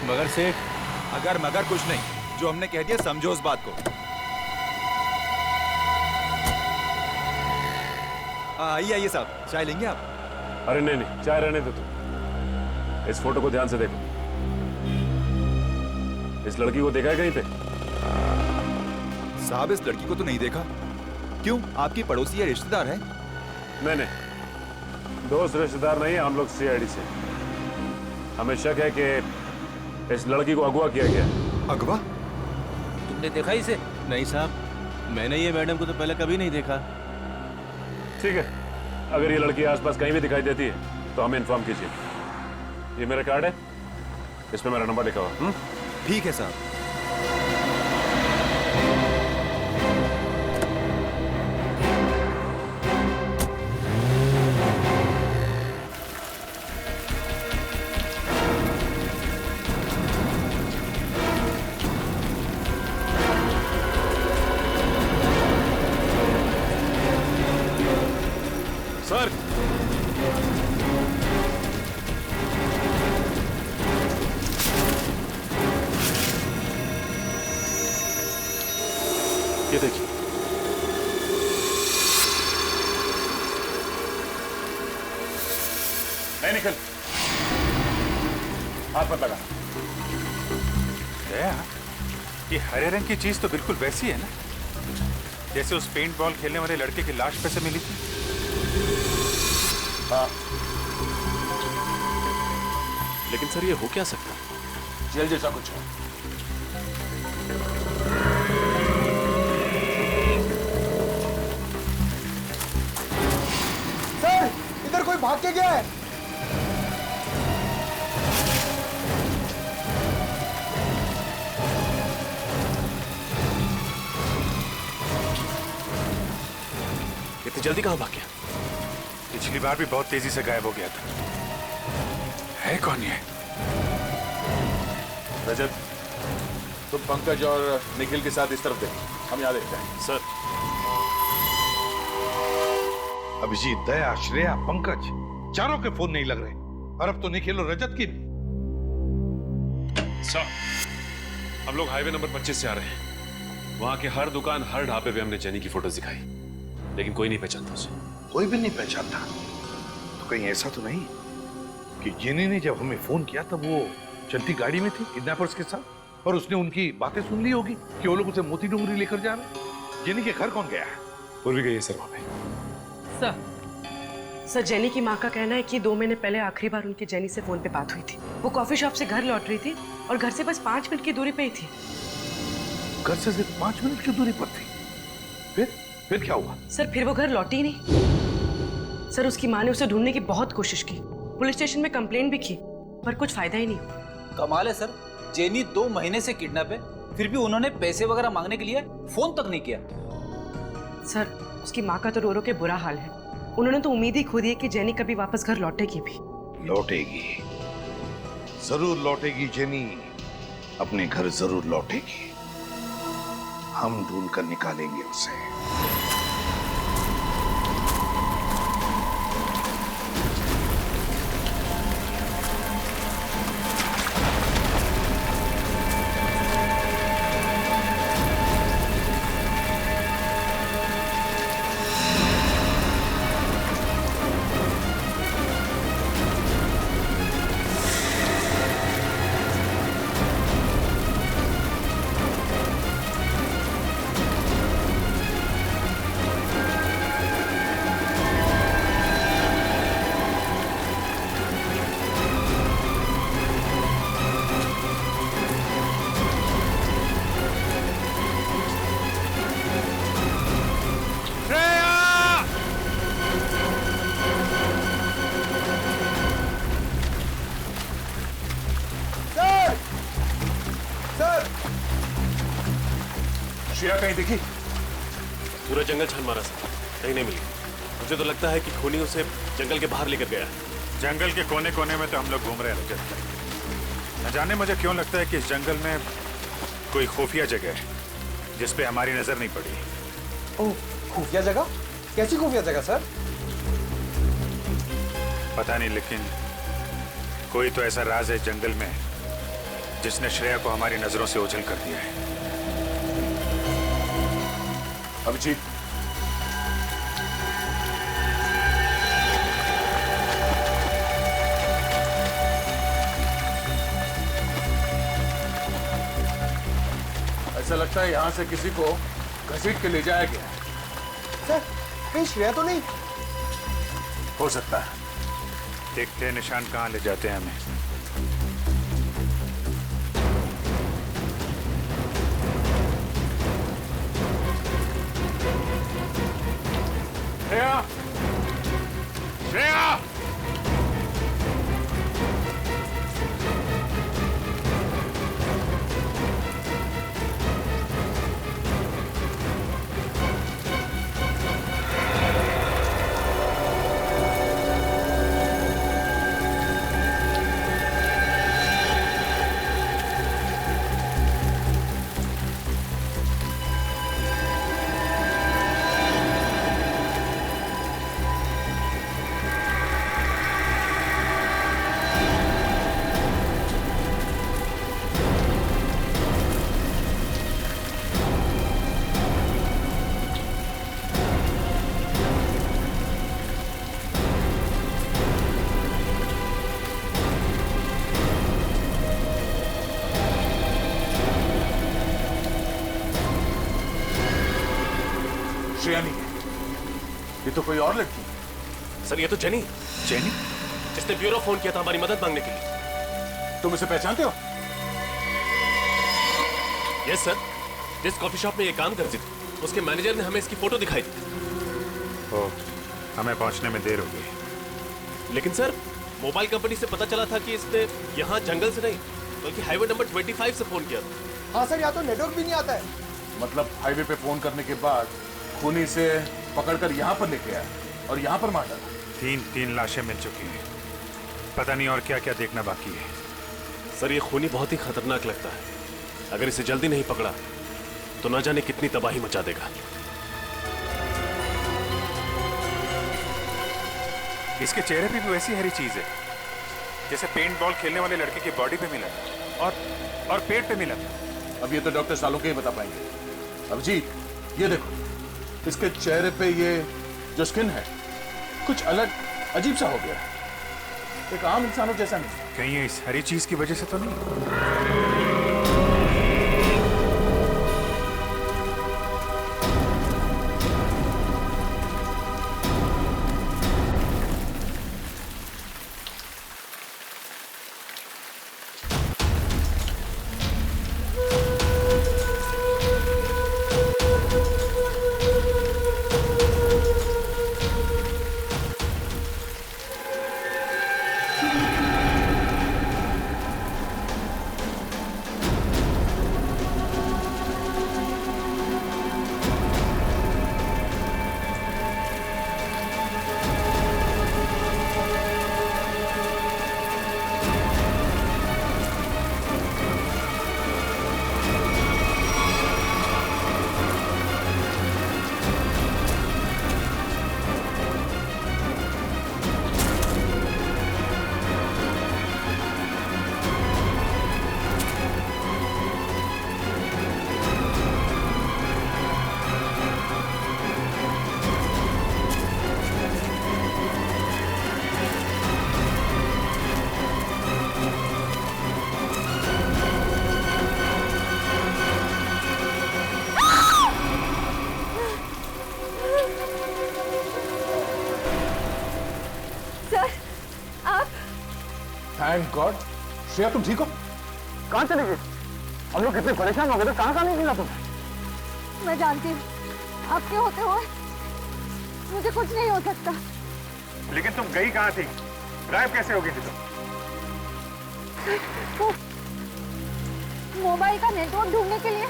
मगर सेठ, अगर मगर कुछ नहीं, जो हमने कह दिया समझो उस बात को। आइए आइए साहब, चाय लेंगे आप? अरे नहीं नहीं, चाय रहने दो तुम। इस फोटो को ध्यान से देखो। इस लड़की को देखा है कहीं पे? साहब इस लड़की को तो नहीं देखा। क्यों, आपकी पड़ोसी या रिश्तेदार है? नहीं नहीं, दोस्त रिश्तेदार नहीं, हम लोग सीआईडी से। हमें शक है कि इस लड़की को अगवा किया गया। अगवा? तुमने देखा इसे? नहीं साहब, मैंने ये मैडम को तो पहले कभी नहीं देखा। ठीक है, अगर ये लड़की आसपास कहीं भी दिखाई देती है तो हमें इन्फॉर्म कीजिए। ये मेरा कार्ड है, इस पे मेरा नंबर लिखा हुआ। ठीक है साहब। सर, ये देखिए। नहीं निकल, हाथ मत लगा। ये हरे रंग की चीज तो बिल्कुल वैसी है ना जैसे उस पेंट बॉल खेलने वाले लड़के की लाश पे से मिली थी। हाँ, लेकिन सर ये हो क्या सकता? जेल जैसा कुछ है। सर, इधर कोई भाग के गया है। इतनी जल्दी कहाँ भाग गया? पिछली बार भी बहुत तेजी से गायब हो गया था। है कौन ये? रजत, तुम पंकज और निखिल के साथ इस तरफ देखो, हम यहाँ देखते हैं। सर, अभिजीत, दया, श्रेया, पंकज, चारों के फोन नहीं लग रहे। और अब तो निखिल और रजत की भी। सर, हम लोग हाईवे नंबर 25 से आ रहे हैं। वहां के हर दुकान, हर ढाबे पे हमने जेनी की फोटोज दिखाई, लेकिन कोई नहीं पहचानता उसे। कोई भी नहीं पहचानता। तो कहीं ऐसा तो नहीं कि जेनी ने जब हमें फोन किया तब वो चलती गाड़ी में थी किडनैपर्स के साथ, और उसने उनकी बातें सुन ली होगी कि वो लोग उसे मोती डूंगरी लेकर जा रहे हैं। जेनी के घर कौन गया है? वो भी गई है सर वहां पे। सर, जेनी की माँ का कहना है कि 2 महीने पहले आखिरी बार उनकी जेनी से फोन पे बात हुई थी। वो कॉफी शॉप से घर लौट रही थी और घर से बस 5 मिनट की दूरी पे ही थी। घर से सिर्फ 5 मिनट की दूरी पर थी। फिर क्या हुआ? सर, फिर वो घर लौटी ही नहीं। सर, उसकी माँ ने उसे ढूंढने की बहुत कोशिश की, पुलिस स्टेशन में कंप्लेंट भी की, पर कुछ फायदा ही नहीं। कमाल है सर, जेनी 2 महीने से किडनैप है, फिर भी उन्होंने पैसे वगैरह मांगने के लिए फोन तक नहीं किया। सर, उसकी माँ का तो रो रो के बुरा हाल है। उन्होंने तो उम्मीद ही खो दी है कि जेनी कभी वापस घर लौटेगी भी। लौटेगी, जरूर लौटेगी। जेनी अपने घर जरूर लौटेगी। हम ढूंढ कर निकालेंगे उसे। श्रेया कहीं दिखी? पूरा जंगल छान मारा सर, कहीं नहीं मिली। मुझे तो लगता है कि खूनी उसे जंगल के बाहर लेकर गया। जंगल के कोने कोने में तो हम लोग घूम रहे हैं रजत। न जाने मुझे क्यों लगता है कि इस जंगल में कोई खुफिया जगह है जिस पे हमारी नजर नहीं पड़ी। ओह, खुफिया जगह? कैसी खुफिया जगह सर? पता नहीं, लेकिन कोई तो ऐसा राज है जंगल में जिसने श्रेया को हमारी नजरों से ओझल कर दिया है। अभिजीत, ऐसा लगता है यहां से किसी को घसीट के ले जाया गया है। सर कहीं श्रेया तो नहीं? हो सकता है। देखते हैं निशान कहाँ ले जाते हैं हमें। श्रेया! श्रेया! श्रेया नहीं है, ये तो कोई और लड़की है। सर ये तो जेनी, जेनी? जिसने ब्यूरो फोन किया था हमारी मदद मांगने के लिए। तुम इसे पहचानते हो? यस सर, जिस कॉफी शॉप में ये काम करती थी उसके मैनेजर ने हमें इसकी फोटो दिखाई थी। ओ, हमें पहुंचने में देर हो गई। लेकिन सर मोबाइल कंपनी से पता चला था कि इसने यहाँ जंगल से नहीं बल्कि हाईवे नंबर 25 से फोन किया था। हाँ सर, यहाँ तो नेटवर्क भी नहीं आता है। मतलब हाईवे पे फोन करने के बाद खूनी से पकड़कर यहाँ पर लेके आया और यहाँ पर मार डाला। तीन लाशें मिल चुकी हैं। पता नहीं और क्या क्या देखना बाकी है। सर ये खूनी बहुत ही खतरनाक लगता है। अगर इसे जल्दी नहीं पकड़ा तो ना जाने कितनी तबाही मचा देगा। इसके चेहरे पे भी वैसी हरी चीज है जैसे पेंट बॉल खेलने वाले लड़के की बॉडी पे मिला और पेट पे मिला। अब ये तो डॉक्टर सालों के ही बता पाएंगे। अभिजीत, ये देखो, इसके चेहरे पे ये जो स्किन है कुछ अलग अजीब सा हो गया है, एक आम इंसानों जैसा नहीं। कहीं ये इस हरी चीज की वजह से तो नहीं? Thank God. श्रेया, तुम ठीक हो? कहाँ चले गए? हम लोग कितने परेशान हो गए थे, कहाँ नहीं मिला तुम्हें? मैं जानती हूँ आपके होते हुए मुझे कुछ नहीं हो सकता। लेकिन तुम गई कहाँ थी? गायब कैसे हो गई थी तुम? मोबाइल का नेटवर्क ढूंढने के लिए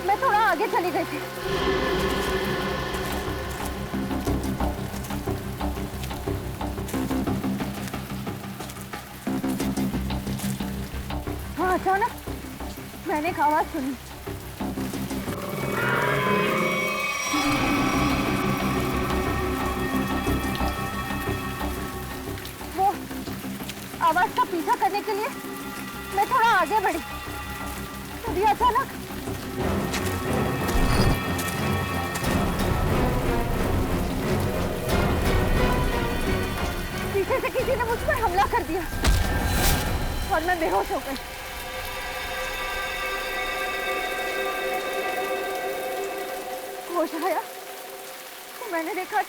मैं थोड़ा आगे चली गई थी। हाँ, अचानक मैंने एक आवाज सुनी। वो आवाज का पीछा करने के लिए मैं थोड़ा आगे बढ़ी, तभी अचानक पीछे से किसी ने मुझ पर हमला कर दिया और मैं बेहोश हो गई। होश आया तो मैंने देखा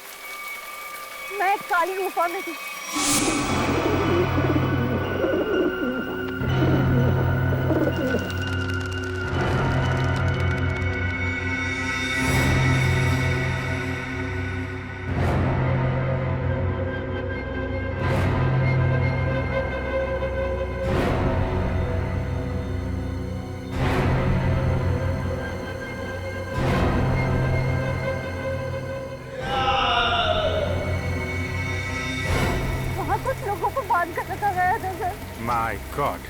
मैं एक काली गुफा में थी। माय गॉड,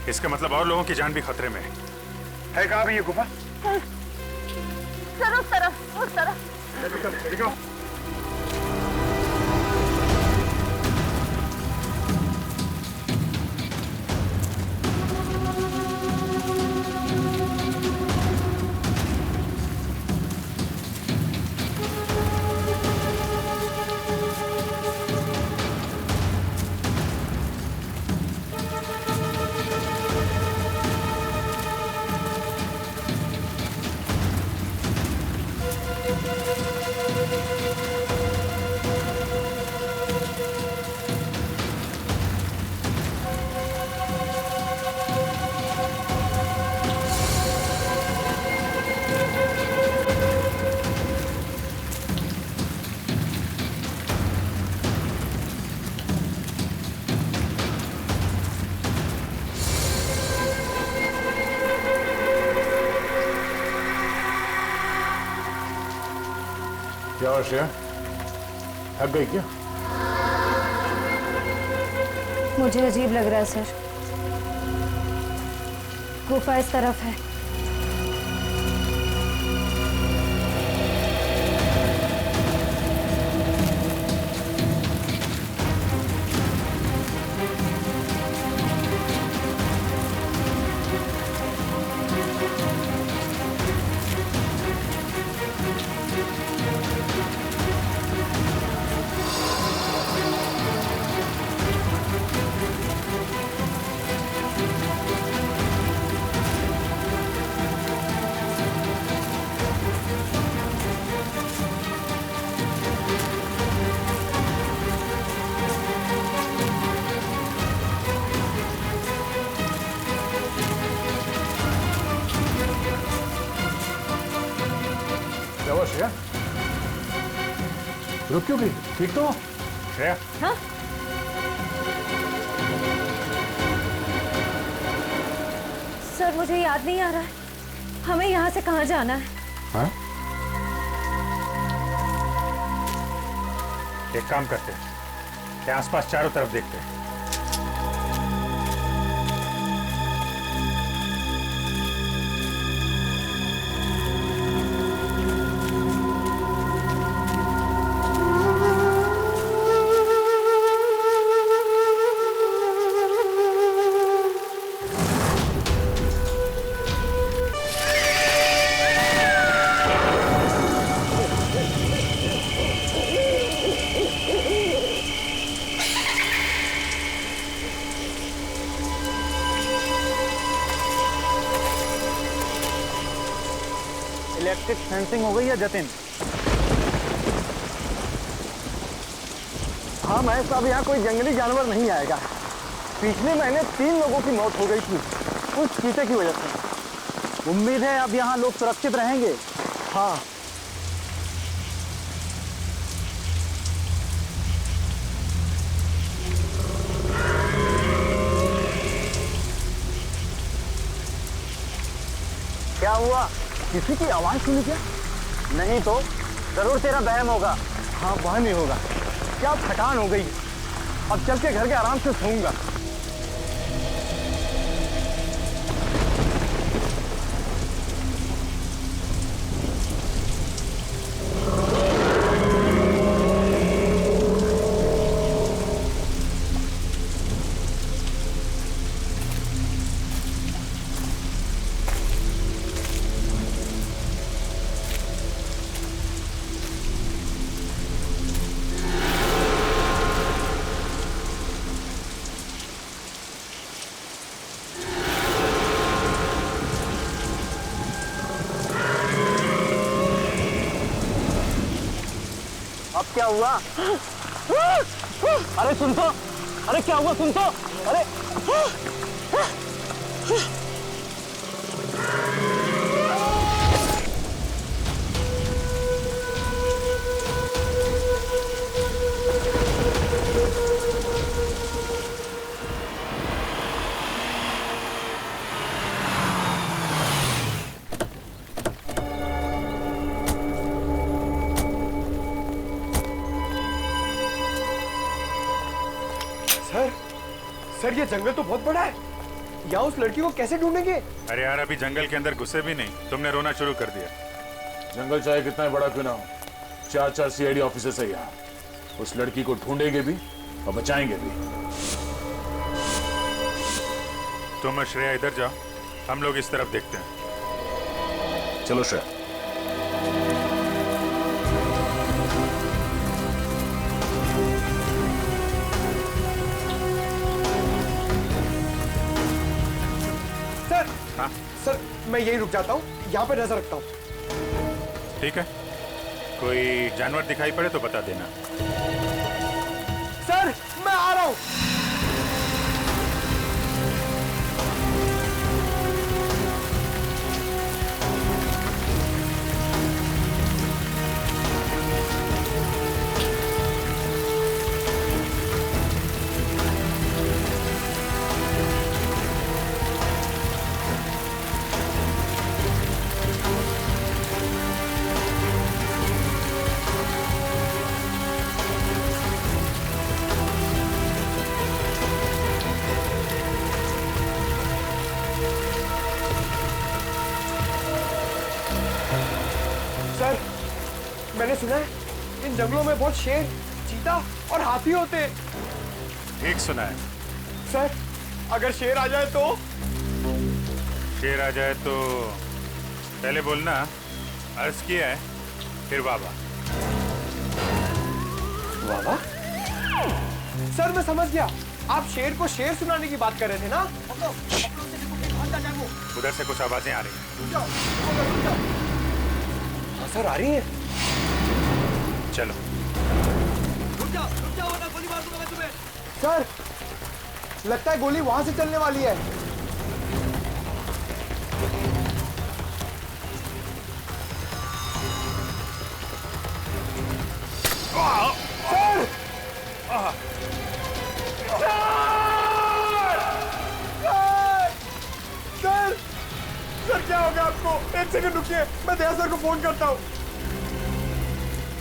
इसका मतलब और लोगों की जान भी खतरे में है। कहाँ भी ये गुफा? सर उस तरफ। देखो। क्या हुआ श्रेया, थक गई क्या? मुझे अजीब लग रहा है सर। गुफा इस तरफ है। क्या हुआ श्रेया, रुक क्यों गई? ठीक तो हो? श्रेया, हाँ? सर मुझे याद नहीं आ रहा है, हमें यहाँ से कहाँ जाना है? हाँ? एक काम करते हैं, ये आसपास चारों तरफ देखते हैं। इलेक्ट्रिक फेंसिंग हो गई है जतिन? हाँ मैं साहब, यहाँ कोई जंगली जानवर नहीं आएगा। पिछले महीने 3 लोगों की मौत हो गई थी उस चीते की वजह से। उम्मीद है अब यहाँ लोग सुरक्षित रहेंगे। हाँ क्या हुआ, किसी की आवाज सुनी क्या? नहीं तो जरूर तेरा वहम होगा। हाँ वहम ही होगा। क्या थकान हो गई, अब चल के घर के आराम से सोऊंगा। क्या हुआ? अरे सुन तो, अरे क्या हुआ सुन तो, अरे सर ये जंगल तो बहुत बड़ा है, यहाँ उस लड़की को कैसे ढूंढेंगे? अरे यार अभी जंगल के अंदर घुसे भी नहीं, तुमने रोना शुरू कर दिया। जंगल चाहे कितना बड़ा क्यों ना हो, 4 सीआईडी ऑफिसर्स है यहाँ। उस लड़की को ढूंढेंगे भी और बचाएंगे भी। तुम और श्रेया इधर जाओ, हम लोग इस तरफ देखते हैं। चलो श्रेया। सर, सर मैं यही रुक जाता हूँ, यहाँ पे नजर रखता हूँ। ठीक है, कोई जानवर दिखाई पड़े तो बता देना। सर मैं आ रहा हूँ। सर मैंने सुना है इन जंगलों में बहुत शेर, चीता और हाथी होते हैं। ठीक सुना है। सर अगर शेर आ जाए तो? शेर आ जाए तो पहले बोलना अर्ज किया है, फिर बाबा। बाबा? सर मैं समझ गया, आप शेर को शेर सुनाने की बात कर रहे थे ना? उधर से कुछ आवाजें आ रही हैं। सर आ रही है। चलो। रुक जाओ ना, गोली मार दूंगा मैं तुम्हें। सर लगता है गोली वहां से चलने वाली है। सर! सर! सर क्या हो गया आपको? एक सेकंड रुकिए, मैं दया सर को फोन करता हूँ।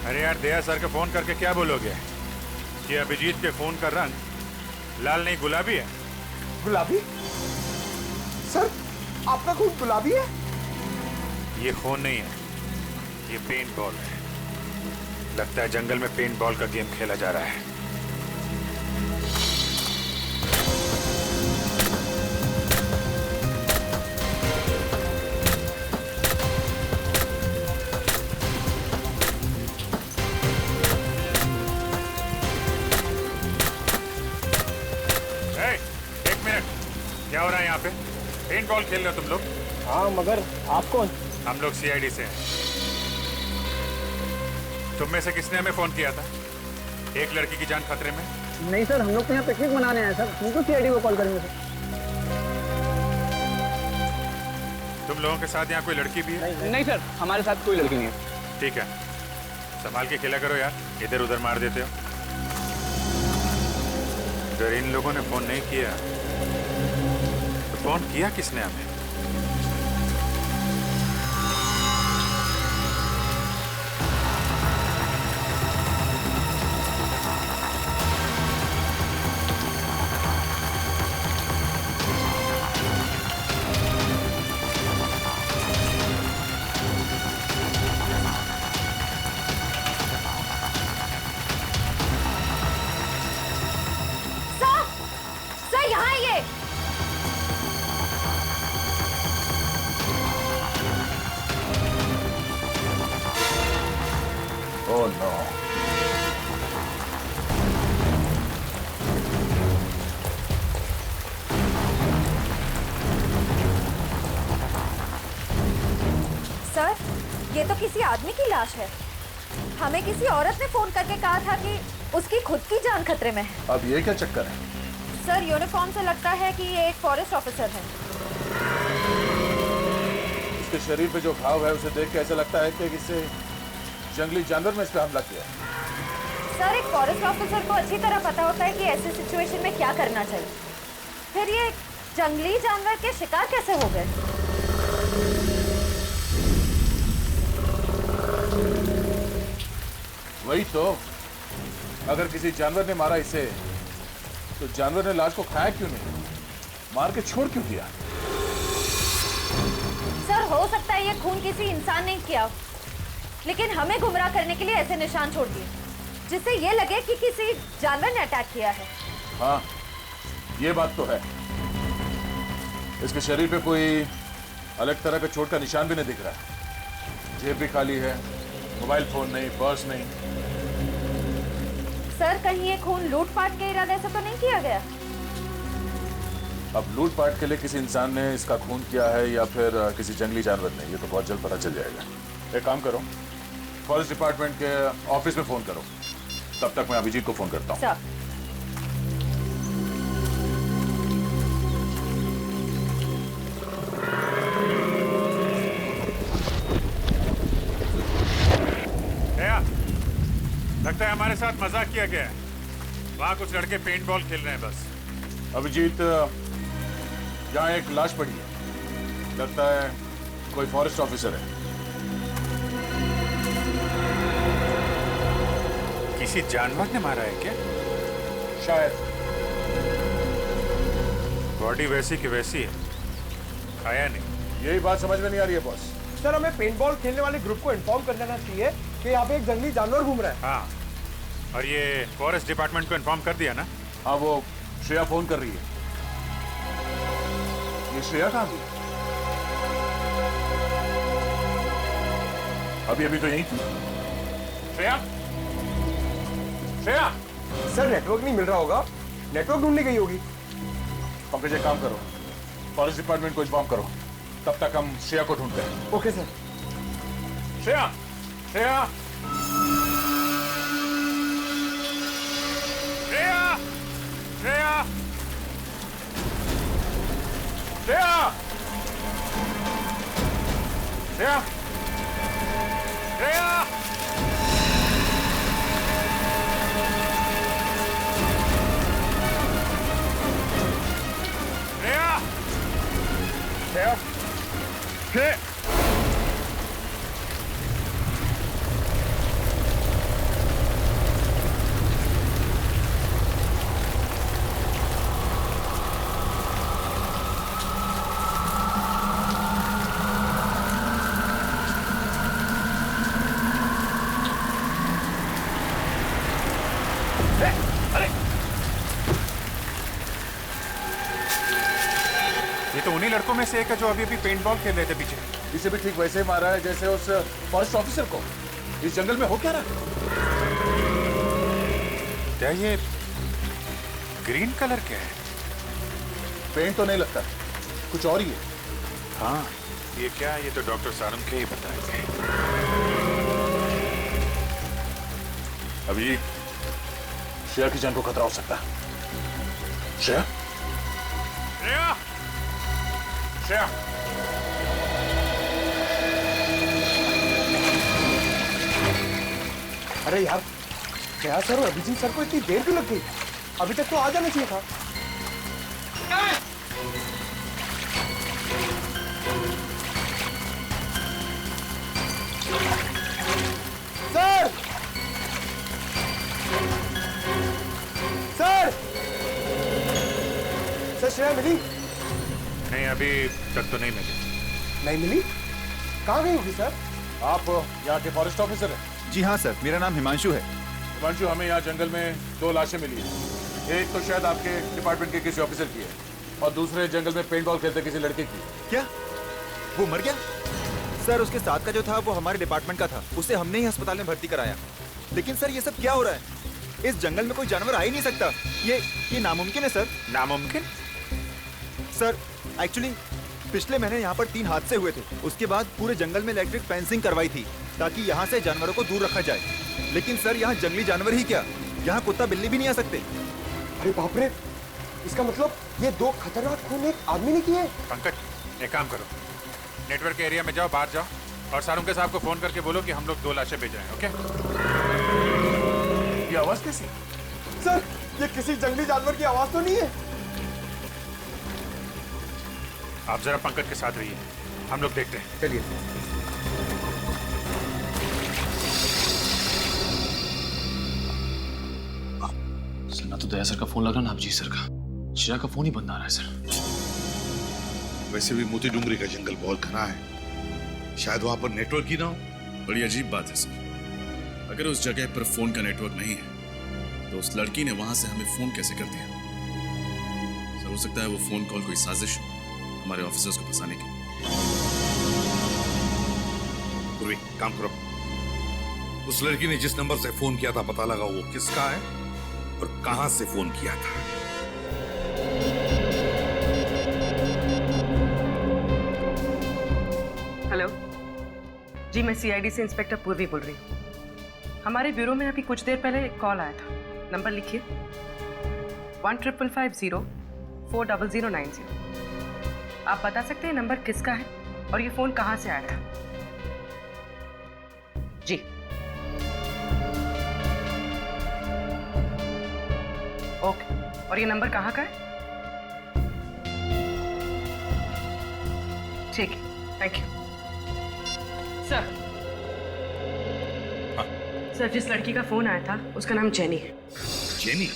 अरे यार दया सर को फोन करके क्या बोलोगे कि अभिजीत के फोन का रंग लाल नहीं गुलाबी है? गुलाबी? सर आपका खून गुलाबी है? ये खून नहीं है, ये पेंट बॉल है। लगता है जंगल में पेंट बॉल का गेम खेला जा रहा है। एक मिनट, क्या हो रहा है यहाँ पे? पेंट बॉल खेल रहे हो तुम लोग? हाँ मगर आप कौन? हम लोग सीआईडी से हैं। तुम में से किसने हमें फोन किया था? एक लड़की की जान खतरे में। नहीं सर, हम लोग तो यहाँ पिकनिक मनाने आए सर, हमको सीआईडी को कॉल करेंगे सर। तुम लोगों के साथ यहाँ कोई लड़की भी है? नहीं सर, हमारे साथ कोई लड़की नहीं है। ठीक है, संभाल के खेला करो यार, इधर उधर मार देते हो। अगर इन लोगों ने फोन नहीं किया तो फोन किया किसने हमें? Oh no. सर ये तो किसी आदमी की लाश है। हमें किसी औरत ने फोन करके कहा था कि उसकी खुद की जान खतरे में है। अब ये क्या चक्कर है? सर, यूनिफॉर्म से लगता है कि ये एक फॉरेस्ट ऑफिसर है। उसके शरीर पे जो घाव है उसे देख के ऐसा लगता है कि किसी जंगली जानवर ने इस पे हमला किया। सर, एक फॉरेस्ट ऑफिसर को अच्छी तरह पता होता है कि ऐसे सिचुएशन में क्या करना चाहिए। फिर ये जंगली जानवर के शिकार कैसे हो गए? वही तो, अगर किसी जानवर ने मारा इसे तो जानवर ने लाश को खाया क्यों नहीं, मार के छोड़ क्यों दिया? सर, हो सकता है ये खून किसी इंसान ने किया, लेकिन हमें गुमराह करने के लिए ऐसे निशान छोड़ दिए जिससे ये लगे कि किसी जानवर ने अटैक किया है। हाँ, ये बात तो है। इसके शरीर पे कोई अलग तरह का चोट का निशान भी नहीं दिख रहा। जेब भी खाली है, मोबाइल फोन नहीं, पर्स नहीं। सर, कहीं ये खून लूटपाट के इरादे से तो नहीं किया गया? अब लूटपाट के लिए किसी इंसान ने इसका खून किया है या फिर किसी जंगली जानवर ने, ये तो बहुत जल्द पता चल जाएगा। एक काम करो, फॉरेस्ट डिपार्टमेंट के ऑफिस में फोन करो, तब तक मैं अभिजीत को फोन करता हूँ। लगता है हमारे साथ मजाक किया गया है। वहाँ कुछ लड़के पेंट बॉल खेल रहे हैं बस। अभिजीत, यहाँ एक लाश पड़ी है, लगता है कोई फॉरेस्ट ऑफिसर है। किसी जानवर ने मारा है क्या? शायद। बॉडी वैसी की वैसी है, खाया नहीं। यही बात समझ में नहीं आ रही है बॉस। सर, हमें पेंटबॉल खेलने वाले ग्रुप को इन्फॉर्म कर देना चाहिए कि यहाँ पे एक जंगली जानवर घूम रहा है। हाँ, और ये फॉरेस्ट डिपार्टमेंट को इन्फॉर्म कर दिया ना? हाँ, वो श्रेया फोन कर रही है। ये श्रेया कहाँ गई? अभी अभी तो यही थी। श्रेया, श्रेया। सर, नेटवर्क नहीं मिल रहा होगा, नेटवर्क ढूंढने गई होगी। पंकज, एक काम करो, फॉरेस्ट डिपार्टमेंट को इन्फॉर्म करो, तब तक हम श्रेया को ढूंढते हैं। Okay sir. श्रेया, श्रेया, श्रेया, श्रेया, श्रेया, श्रेया, श्रेया। श्रेया, श्रेया। ये तो उन्हीं लड़कों में से एक है जो अभी अभी पेंट बॉल खेल रहे थे पीछे। इसे भी ठीक वैसे ही मारा है जैसे उस फॉरेस्ट ऑफिसर को। इस जंगल में हो क्या रहा? क्या ये ग्रीन कलर क्या है? पेंट तो नहीं लगता, कुछ और ही है। हाँ, ये क्या है? ये तो डॉक्टर सारंग के ही बताएंगे। अभी श्रेया की जान को खतरा हो सकता है। श्रेया, श्रेया, श्रेया, अरे यार, श्रेया सर और अभिजीत सर को इतनी देर क्यों लग गई? अभी तक तो आ जाना चाहिए था। सर, सर, सर, श्रेया मिली? नहीं, अभी तक तो नहीं मिली। नहीं मिली? कहाँ गई होगी सर? आप यहाँ के फॉरेस्ट ऑफिसर हैं? जी हाँ सर, मेरा नाम हिमांशु है। हिमांशु, हमें यहाँ जंगल में 2 लाशें मिली हैं। एक तो शायद आपके डिपार्टमेंट के किसी ऑफिसर की है और दूसरे जंगल में पेंट बॉल खेलते किसी लड़के की। क्या वो मर गया? सर, उसके साथ का जो था वो हमारे डिपार्टमेंट का था, उसे हमने ही अस्पताल में भर्ती कराया। लेकिन सर, ये सब क्या हो रहा है? इस जंगल में कोई जानवर आ ही नहीं सकता। ये नामुमकिन है सर। नामुमकिन? सर, एक्चुअली पिछले महीने यहाँ पर 3 हादसे हुए थे। उसके बाद पूरे जंगल में इलेक्ट्रिक फेंसिंग करवाई थी ताकि यहाँ से जानवरों को दूर रखा जाए। लेकिन सर यहाँ जंगली जानवर ही क्या, यहाँ कुत्ता बिल्ली भी नहीं आ सकते। अरे बाप रे, इसका मतलब ये 2 खतरनाक खून एक आदमी ने किए। पंकज एक काम करो, नेटवर्क के एरिया में जाओ, बाहर जाओ और सारुंके साहब को फोन करके बोलो कि हम लोग 2 लाशें भेज रहे हैं। ओके? ये आवाज कैसी? सर ये किसी जंगली जानवर की आवाज तो नहीं है? आप जरा पंकज के साथ रहिए, हम लोग देखते हैं। चलिए। सर ना तो दया सर का फोन लगा ना अभिजीत सर का, चिराग का फोन ही बंद आ रहा है सर। वैसे भी मोती डूंगरी का जंगल बहुत घना है, शायद वहां पर नेटवर्क ही ना हो। बड़ी अजीब बात है सर, अगर उस जगह पर फोन का नेटवर्क नहीं है तो उस लड़की ने वहां से हमें फोन कैसे कर दिया? सर हो सकता है वो फोन कॉल कोई साजिश हो हमारे ऑफिसर्स को फंसाने की। पूर्वी काम करो, उस लड़की ने जिस नंबर से फोन किया था पता लगा वो किसका है और कहां से फोन किया था। हेलो जी, मैं सीआईडी से इंस्पेक्टर पूर्वी बोल रही हूँ। हमारे ब्यूरो में अभी कुछ देर पहले एक कॉल आया था। नंबर लिखिए 1550-40090। आप बता सकते हैं नंबर किसका है और ये फोन कहाँ से आया था? जी ओके, और ये नंबर कहाँ का है? ठीक है, थैंक यू सर। सर जिस लड़की का फोन आया था उसका नाम जेनी है। जेनी?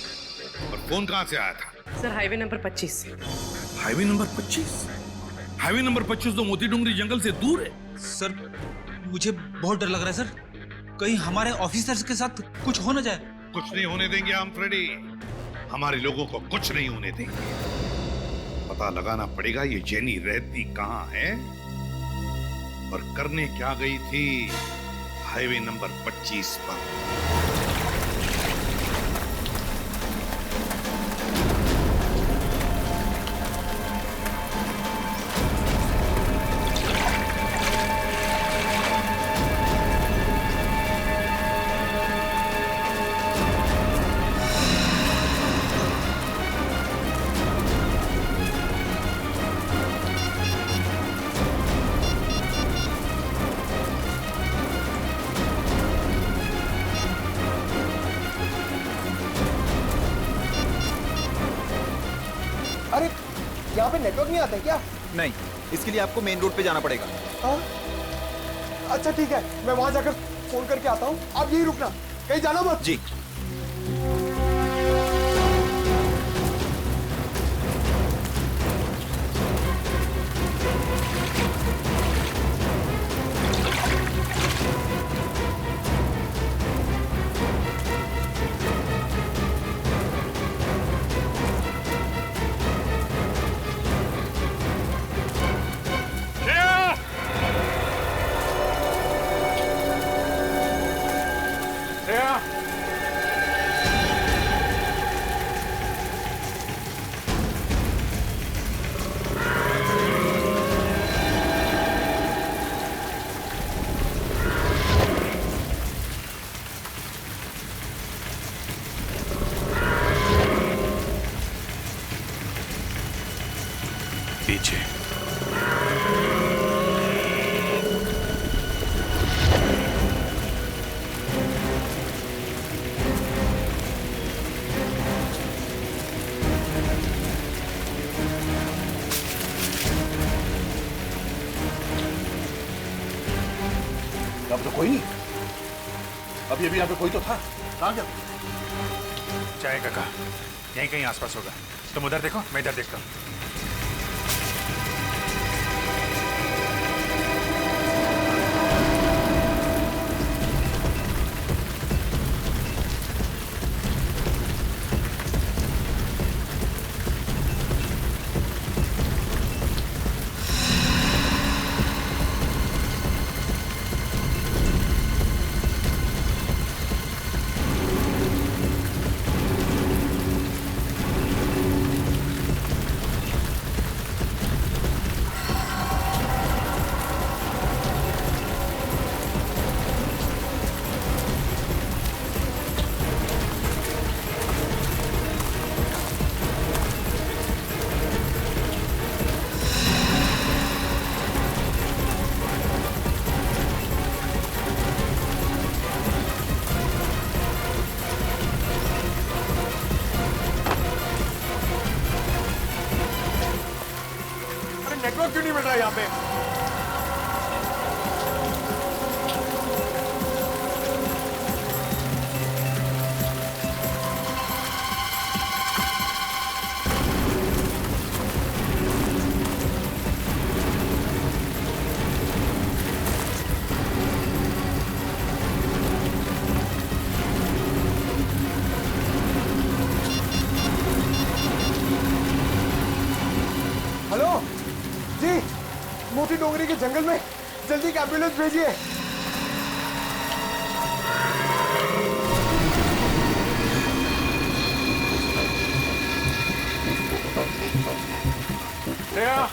और फोन कहां से आया था? सर हाईवे नंबर 25 से। Highway number 25? हाईवे नंबर 25 तो मोती डूंगरी जंगल से दूर है। सर मुझे बहुत डर लग रहा है सर, कहीं हमारे ऑफिसर्स के साथ कुछ हो ना जाए। कुछ नहीं होने देंगे हम फ्रेडी, हमारे लोगों को कुछ नहीं होने देंगे। पता लगाना पड़ेगा ये जेनी रहती कहाँ है और करने क्या गई थी हाईवे नंबर 25 पर। अरे यहाँ पे नेटवर्क नहीं आता है क्या? नहीं, इसके लिए आपको मेन रोड पे जाना पड़ेगा। हाँ? अच्छा ठीक है, मैं वहां जाकर फोन करके आता हूँ, आप यही रुकना, कहीं जाना मत। जी। पीछे अब तो कोई नहीं, अब ये भी यहाँ पे कोई तो था, कहाँ गया? चाय काका यहीं कहीं आसपास होगा, तुम उधर देखो मैं इधर देखता हूँ। नेटवर्क क्यों नहीं मिल रहा है यहाँ पे? हेलो जी, मोती डोंगरी के जंगल में जल्दी एक एम्बुलेंस भेजिए। श्रेया,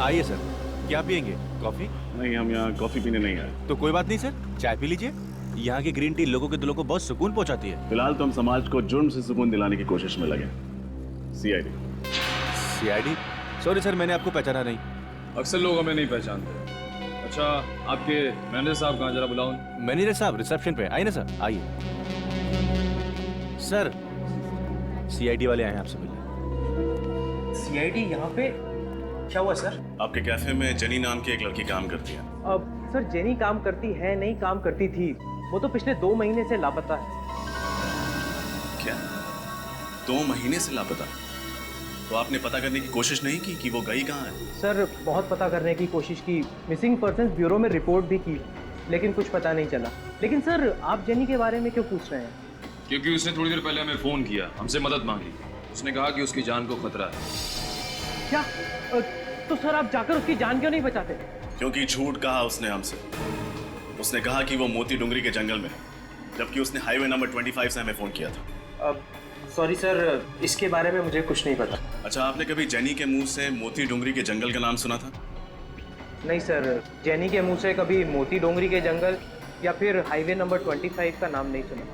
आइए सर, क्या पियेंगे? कॉफी? नहीं, हम यहाँ कॉफी पीने नहीं आए। तो कोई बात नहीं सर, चाय पी लीजिए। यहाँ की ग्रीन टी लोगों के दिलों को बहुत सुकून पहुँचाती है। फिलहाल तो हम समाज को जुर्म से सुकून दिलाने की कोशिश में लगे। सीआईडी। सीआईडी? सॉरी सर, मैंने आपको पहचाना नहीं। अक्सर लोग हमें नहीं पहचानते। अच्छा, आपके मैनेजर साहब कहाँ, जरा बुलाओ। मैनेजर साहब रिसेप्शन पे। आइए ना सर, आइए। सर, सीआईडी वाले आए हैं आपसे मिलने। सीआईडी यहाँ पे? क्या हुआ सर? आपके कैफे में जेनी नाम की एक लड़की काम करती है। अब सर, जेनी काम करती है नहीं, काम करती थी। वो तो पिछले 2 महीने से लापता है। क्या? 2 महीने से लापता? तो आपने पता करने की कोशिश नहीं की कि वो गई कहाँ है? सर, बहुत पता करने की कोशिश की, मिसिंग पर्सन्स ब्यूरो में रिपोर्ट भी की, लेकिन कुछ पता नहीं चला। लेकिन सर, आप जेनी के बारे में क्यों पूछ रहे हैं? क्योंकि उसने थोड़ी देर पहले हमें फोन किया, हमसे मदद मांगी। उसने कहा कि उसकी जान को खतरा है। क्या? तो सर, आप जाकर उसकी जान क्यों नहीं बचाते? क्योंकि झूठ कहा उसने हमसे। उसने कहा कि वो मोती डुंगरी के जंगल में, जबकि उसने हाईवे नंबर 25 से हमें फोन किया था। सॉरी सर, इसके बारे में मुझे कुछ नहीं पता। अच्छा, आपने कभी जेनी के मुंह से मोती डुंगरी के जंगल का नाम सुना था? नहीं सर, जेनी के मुंह से कभी मोती डोंगरी के जंगल या फिर हाईवे नंबर 25 का नाम नहीं सुना।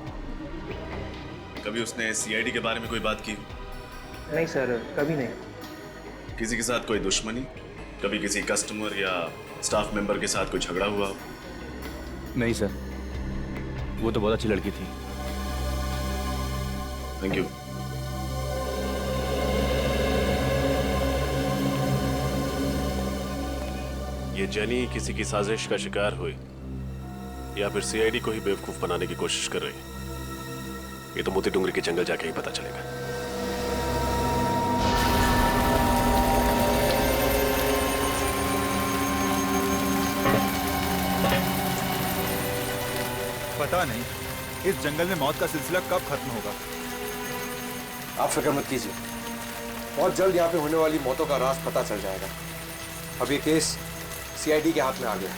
कभी उसने सीआईडी के बारे में कोई बात की? नहीं सर, कभी नहीं। किसी के साथ कोई दुश्मनी? कभी किसी कस्टमर या स्टाफ मेंबर के साथ कोई झगड़ा हुआ? नहीं सर, वो तो बहुत अच्छी लड़की थी। Thank you. ये जेनी किसी की साजिश का शिकार हुई या फिर सीआईडी को ही बेवकूफ बनाने की कोशिश कर रही है, ये तो मोती डुंगरी के जंगल जाके ही पता चलेगा। पता नहीं इस जंगल में मौत का सिलसिला कब खत्म होगा। आप फिक्र मत कीजिए, बहुत जल्द यहाँ पे होने वाली मौतों का राज पता चल जाएगा। अब ये केस सीआईडी के हाथ में आ गया।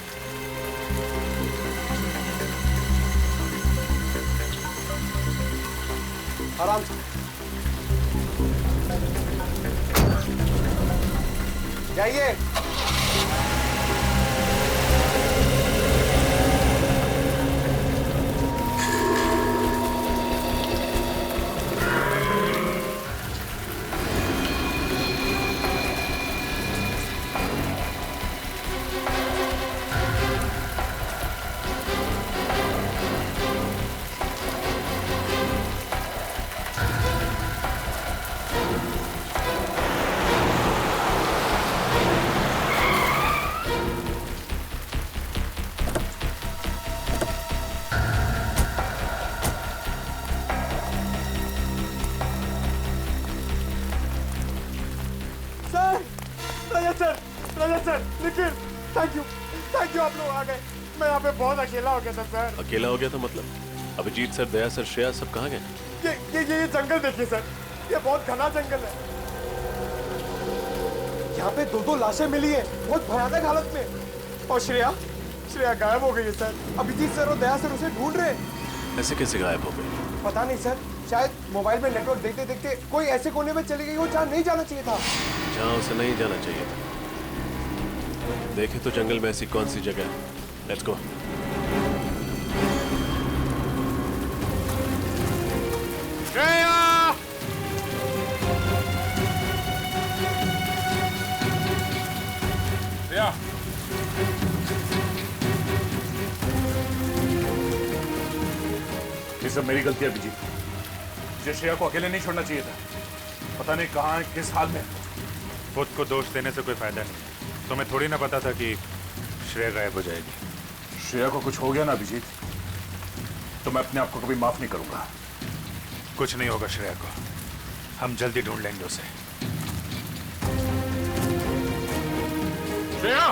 आराम से जाइए। निखिल, थैंक यू आप लोग आ गए। मैं यहाँ पे बहुत अकेला हो गया था सर। अकेला हो गया था मतलब? अभिजीत सर, दया सर, श्रेया सब कहाँ गए? ये जंगल देखिए सर, ये बहुत घना जंगल है। यहाँ पे 2 लाशें मिली है बहुत भयानक हालत में। और श्रेया गायब हो गई है सर। अभिजीत सर और दया सर उसे ढूंढ रहे हैं। ऐसे कैसे गायब हो गई? पता नहीं सर, शायद मोबाइल में नेटवर्क देखते देखते कोई ऐसे कोने में चली गई हो जहाँ नहीं जाना चाहिए था। जहाँ उसे नहीं जाना चाहिए था। देखे तो जंगल में ऐसी कौन सी जगह है। Let's go. श्रेया! सब मेरी गलती है अभिजीत। मुझे श्रेया को अकेले नहीं छोड़ना चाहिए था। पता नहीं कहाँ है, किस हाल में। खुद को दोष देने से कोई फायदा नहीं। तुम्हें थोड़ी ना पता था कि श्रेया गायब हो जाएगी। श्रेया को कुछ हो गया ना अभिजीत, तो मैं अपने आप को कभी माफ नहीं करूंगा। कुछ नहीं होगा श्रेया को, हम जल्दी ढूंढ लेंगे उसे। श्रेया!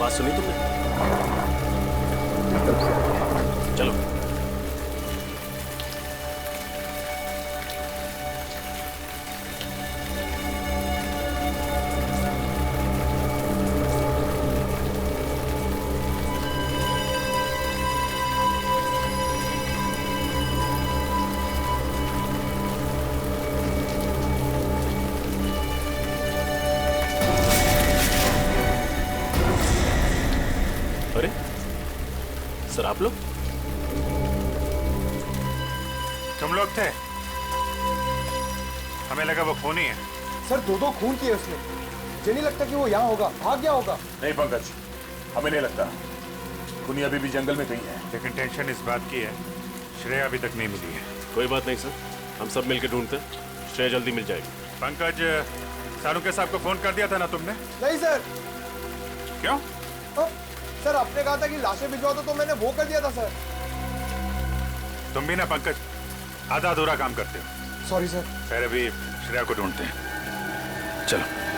बात सुनी तुमने? चलो। अरे सर, आप लोग? तुम लोग थे? हमें लगा वो खूनी है। सर दो खून किए उसने। मुझे नहीं लगता कि वो यहाँ होगा, भाग गया होगा। नहीं पंकज, हमें नहीं लगता। खूनी अभी भी जंगल में कहीं है। लेकिन टेंशन इस बात की है, श्रेया अभी तक नहीं मिली है। कोई बात नहीं सर, हम सब मिलकर ढूंढते हैं, श्रेया जल्दी मिल जाएगी। पंकज, सारुके साहब को फोन कर दिया था ना तुमने? नहीं सर। क्यों? सर आपने कहा था कि लाशें भिजवा दो, तो मैंने वो कर दिया था सर। तुम भी ना पंकज आधा अधूरा काम करते हो। Sorry sir. खैर अभी श्रेया को ढूंढते हैं, चलो।